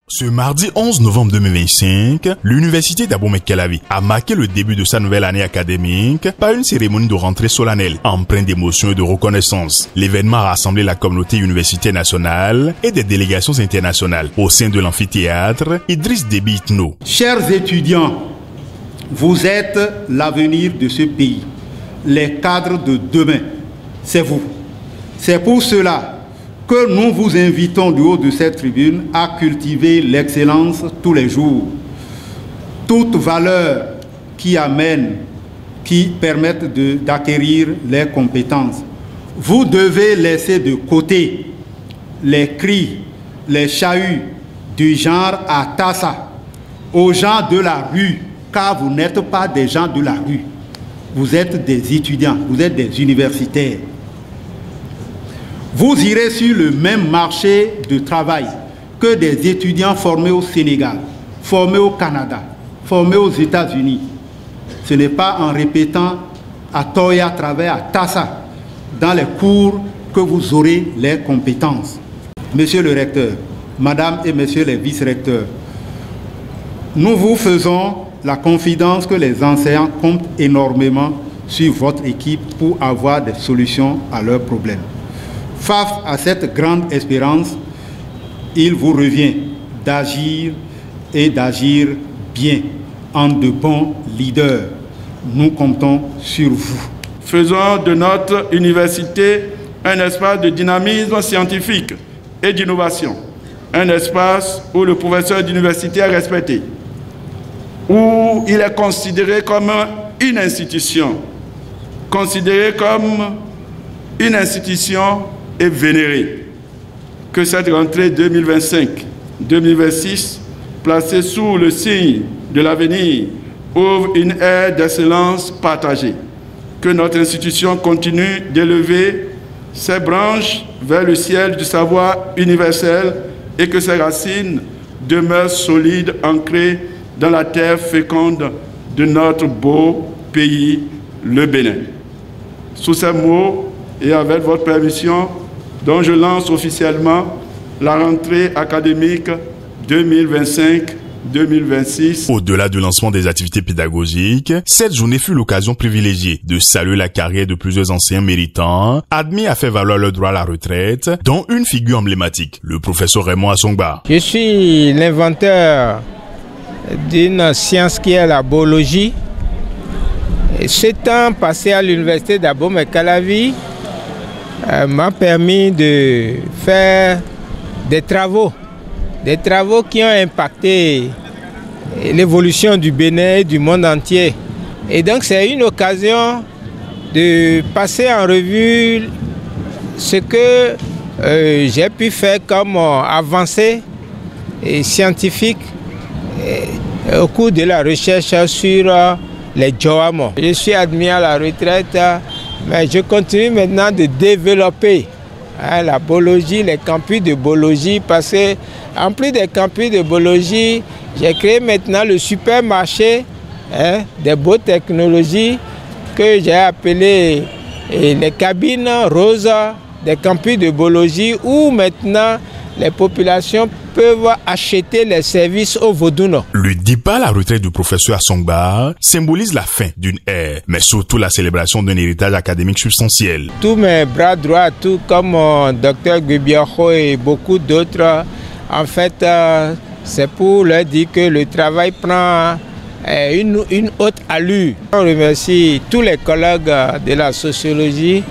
Ce mardi 11 novembre 2025, l'université d'Abomey-Calavi a marqué le début de sa nouvelle année académique par une cérémonie de rentrée solennelle, empreinte d'émotion et de reconnaissance. L'événement a rassemblé la communauté universitaire nationale et des délégations internationales au sein de l'amphithéâtre Idriss Déby Itno. Chers étudiants, vous êtes l'avenir de ce pays, les cadres de demain, c'est vous. C'est pour cela que nous vous invitons du haut de cette tribune à cultiver l'excellence tous les jours. Toute valeur qui amène, qui permette d'acquérir les compétences. Vous devez laisser de côté les cris, les chahuts du genre à Tassa, aux gens de la rue, car vous n'êtes pas des gens de la rue. Vous êtes des étudiants, vous êtes des universitaires. Vous irez sur le même marché de travail que des étudiants formés au Sénégal, formés au Canada, formés aux États-Unis. Ce n'est pas en répétant à tort et à travers à Tassa dans les cours que vous aurez les compétences. Monsieur le recteur, madame et messieurs les vice-recteurs, nous vous faisons la confidence que les enseignants comptent énormément sur votre équipe pour avoir des solutions à leurs problèmes. Face à cette grande espérance, il vous revient d'agir et d'agir bien en de bons leaders. Nous comptons sur vous. Faisons de notre université un espace de dynamisme scientifique et d'innovation, un espace où le professeur d'université est respecté, où il est considéré comme une institution, et vénéré. Que cette rentrée 2025-2026, placée sous le signe de l'avenir, ouvre une ère d'excellence partagée. Que notre institution continue d'élever ses branches vers le ciel du savoir universel et que ses racines demeurent solides, ancrées dans la terre féconde de notre beau pays, le Bénin. Sous ces mots et avec votre permission, dont je lance officiellement la rentrée académique 2025-2026. Au-delà du lancement des activités pédagogiques, cette journée fut l'occasion privilégiée de saluer la carrière de plusieurs enseignants méritants, admis à faire valoir leur droit à la retraite, dont une figure emblématique, le professeur Raymond Assongba. Je suis l'inventeur d'une science qui est la biologie. 7 ans passés à l'université d'Abomey-Calavi m'a permis de faire des travaux qui ont impacté l'évolution du Bénin et du monde entier. Et donc c'est une occasion de passer en revue ce que j'ai pu faire comme avancée scientifique au cours de la recherche sur les Joamo. Je suis admis à la retraite, mais je continue maintenant de développer la biologie, les campus de biologie, parce que en plus des campus de biologie, j'ai créé maintenant le supermarché des beaux technologies que j'ai appelé les cabines roses des campus de biologie, où maintenant les populations peuvent acheter les services au Vaudouno. Le départ à la retraite du professeur Assongba symbolise la fin d'une ère, mais surtout la célébration d'un héritage académique substantiel. Tous mes bras droits, tout comme Dr Gubiaho et beaucoup d'autres, en fait, c'est pour leur dire que le travail prend une haute allure. On remercie tous les collègues de la sociologie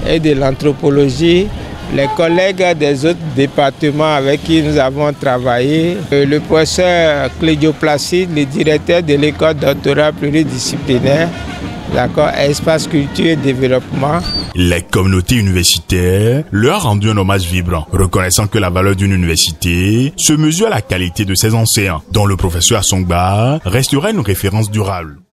et de l'anthropologie, les collègues des autres départements avec qui nous avons travaillé, le professeur Clédio Placide, le directeur de l'école doctorale pluridisciplinaire, Espace Culture et Développement. Les communautés universitaires leur ont rendu un hommage vibrant, reconnaissant que la valeur d'une université se mesure à la qualité de ses enseignants, dont le professeur Assongba restera une référence durable.